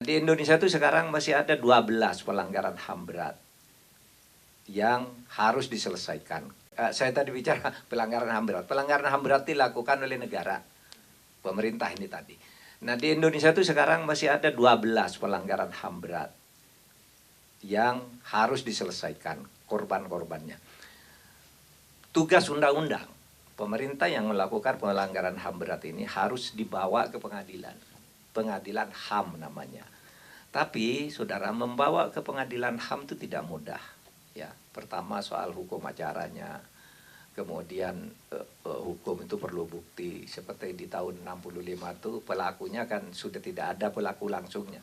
Di Indonesia itu sekarang masih ada 12 pelanggaran HAM berat yang harus diselesaikan. Saya tadi bicara pelanggaran HAM berat. Pelanggaran HAM berat dilakukan oleh negara, pemerintah ini tadi. Nah, di Indonesia itu sekarang masih ada 12 pelanggaran HAM berat yang harus diselesaikan korban-korbannya. Tugas undang-undang, pemerintah yang melakukan pelanggaran HAM berat ini harus dibawa ke pengadilan. Pengadilan HAM namanya. Tapi, saudara, membawa ke pengadilan HAM itu tidak mudah. Ya, pertama soal hukum acaranya, kemudian hukum itu perlu bukti. Seperti di tahun 65 itu pelakunya kan sudah tidak ada pelaku langsungnya.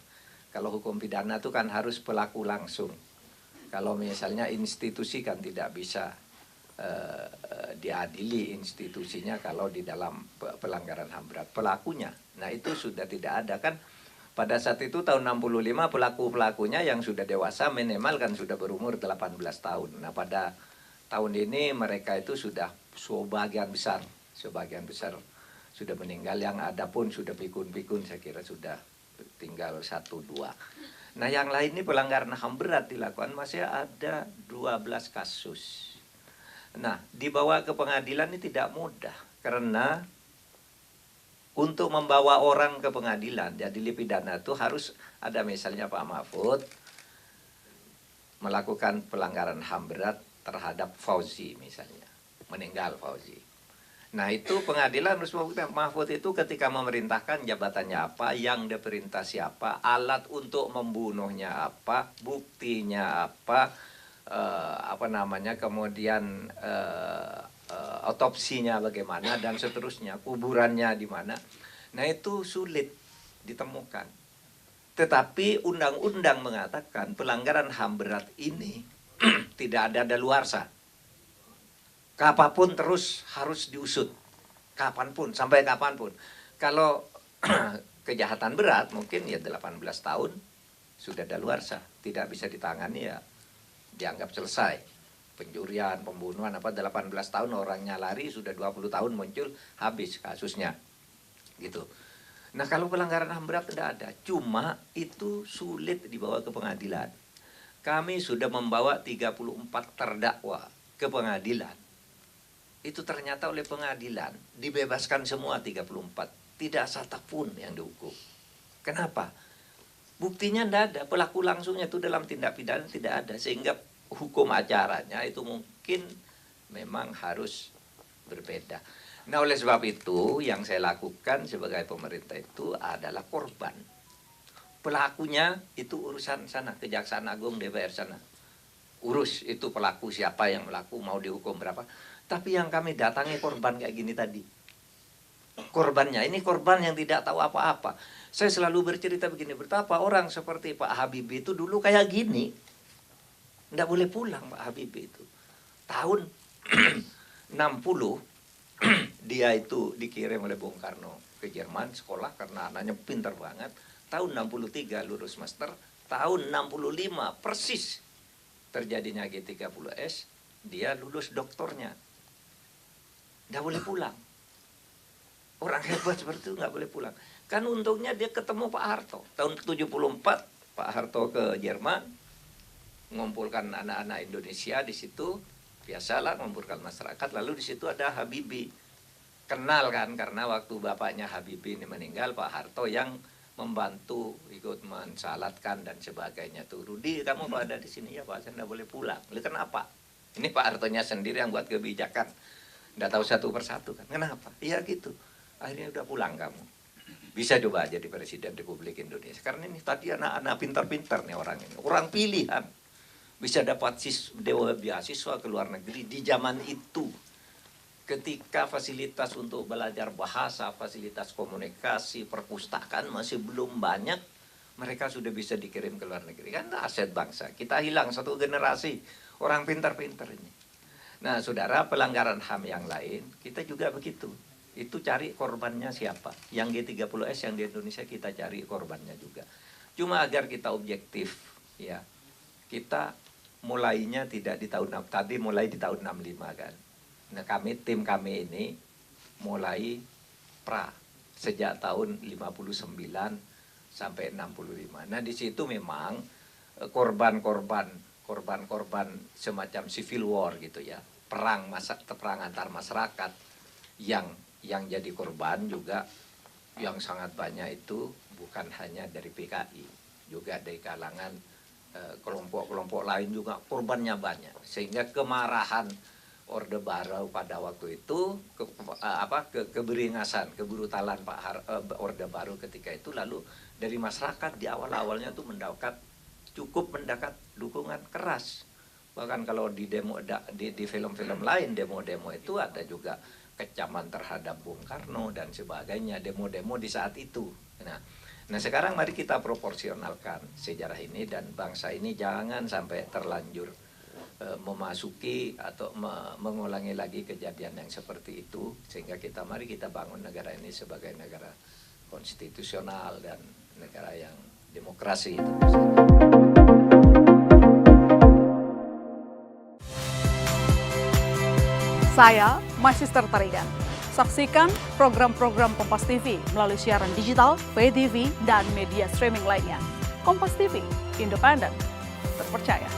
Kalau hukum pidana itu kan harus pelaku langsung. Kalau misalnya institusi kan tidak bisa diadili institusinya kalau di dalam pelanggaran HAM berat. Pelakunya, nah itu sudah tidak ada kan. Pada saat itu tahun 65 pelaku-pelakunya yang sudah dewasa minimal kan sudah berumur 18 tahun. Nah pada tahun ini mereka itu sudah sebagian besar sudah meninggal. Yang ada pun sudah pikun-pikun, saya kira sudah tinggal 1-2. Nah yang lain ini pelanggaran HAM berat dilakukan masih ada 12 kasus. Nah dibawa ke pengadilan ini tidak mudah karena untuk membawa orang ke pengadilan, jadi pidana itu harus ada misalnya Pak Mahfud melakukan pelanggaran HAM berat terhadap Fauzi misalnya, meninggal Fauzi. Nah itu pengadilan harus membuktikan Mahfud itu ketika memerintahkan jabatannya apa, yang diperintah siapa, alat untuk membunuhnya apa, buktinya apa, kemudian otopsinya bagaimana dan seterusnya, kuburannya di mana. Nah itu sulit ditemukan. Tetapi undang-undang mengatakan pelanggaran HAM berat ini tidak ada daluarsa. Kapanpun terus harus diusut. Kapanpun, sampai kapanpun. Kalau kejahatan berat mungkin ya 18 tahun sudah daluarsa. Tidak bisa ditangani ya dianggap selesai. Pencurian, pembunuhan, 18 tahun orangnya lari, sudah 20 tahun muncul, habis kasusnya. Gitu. Nah kalau pelanggaran HAM berat tidak ada. Cuma itu sulit dibawa ke pengadilan. Kami sudah membawa 34 terdakwa ke pengadilan. Itu ternyata oleh pengadilan dibebaskan semua 34. Tidak satupun yang dihukum. Kenapa? Buktinya tidak ada. Pelaku langsungnya itu dalam tindak pidana tidak ada. Sehingga hukum acaranya itu mungkin memang harus berbeda. Nah oleh sebab itu yang saya lakukan sebagai pemerintah itu adalah korban. Pelakunya itu urusan sana, Kejaksaan Agung, DPR sana. Urus itu pelaku siapa yang melaku, mau dihukum berapa. Tapi yang kami datangi korban kayak gini tadi. Korbannya, ini korban yang tidak tahu apa-apa. Saya selalu bercerita begini, betapa orang seperti Pak Habibie itu dulu kayak gini. Tidak boleh pulang Pak Habibie itu. Tahun 60 dia itu dikirim oleh Bung Karno ke Jerman sekolah karena anaknya pintar banget. Tahun 63 lulus master. Tahun 65 persis terjadinya G30S. Dia lulus doktornya. Tidak boleh pulang. Orang hebat seperti itu nggak boleh pulang. Kan untungnya dia ketemu Pak Harto. Tahun 74 Pak Harto ke Jerman. Mengumpulkan anak-anak Indonesia di situ. Biasalah mengumpulkan masyarakat. Lalu di situ ada Habibie. Kenal kan karena waktu bapaknya Habibie ini meninggal, Pak Harto yang membantu ikut mensalatkan dan sebagainya tuh. Rudi, kamu ada di sini ya Pak, saya tidak boleh pulang. Lalu kenapa? Ini Pak Hartonya sendiri yang buat kebijakan. Tidak tahu satu persatu kan. Kenapa? Iya gitu. Akhirnya udah pulang kamu. Bisa coba jadi Presiden Republik Indonesia. Karena ini tadi anak-anak pintar-pintar nih orang ini. Orang pilihan. Bisa dapat beasiswa ke luar negeri di zaman itu. Ketika fasilitas untuk belajar bahasa, fasilitas komunikasi, perpustakaan masih belum banyak, mereka sudah bisa dikirim ke luar negeri. Kan aset bangsa. Kita hilang satu generasi orang pintar-pintar ini. Nah, saudara, pelanggaran HAM yang lain, kita juga begitu. Itu cari korbannya siapa. Yang G30S yang di Indonesia kita cari korbannya juga. Cuma agar kita objektif, ya. Kita mulainya tidak di tahun tadi mulai di tahun 65 kan. Nah tim kami ini mulai sejak tahun 59 sampai 65. Nah di situ memang korban-korban semacam civil war gitu ya, perang antar masyarakat yang jadi korban juga yang sangat banyak itu bukan hanya dari PKI, juga dari kalangan kelompok-kelompok lain juga korbannya banyak, sehingga kemarahan Orde Baru pada waktu itu keberingasan, kebrutalan Orde Baru ketika itu, lalu dari masyarakat di awalnya tuh cukup mendapat dukungan keras. Bahkan kalau di film-film lain demo-demo itu ada juga kecaman terhadap Bung Karno dan sebagainya, demo-demo di saat itu. Nah sekarang mari kita proporsionalkan sejarah ini, dan bangsa ini jangan sampai terlanjur memasuki atau mengulangi lagi kejadian yang seperti itu, sehingga mari kita bangun negara ini sebagai negara konstitusional dan negara yang demokrasi itu. Saya Magister Tarigan. Saksikan program-program Kompas TV melalui siaran digital, pay TV, dan media streaming lainnya. Kompas TV, independen, terpercaya.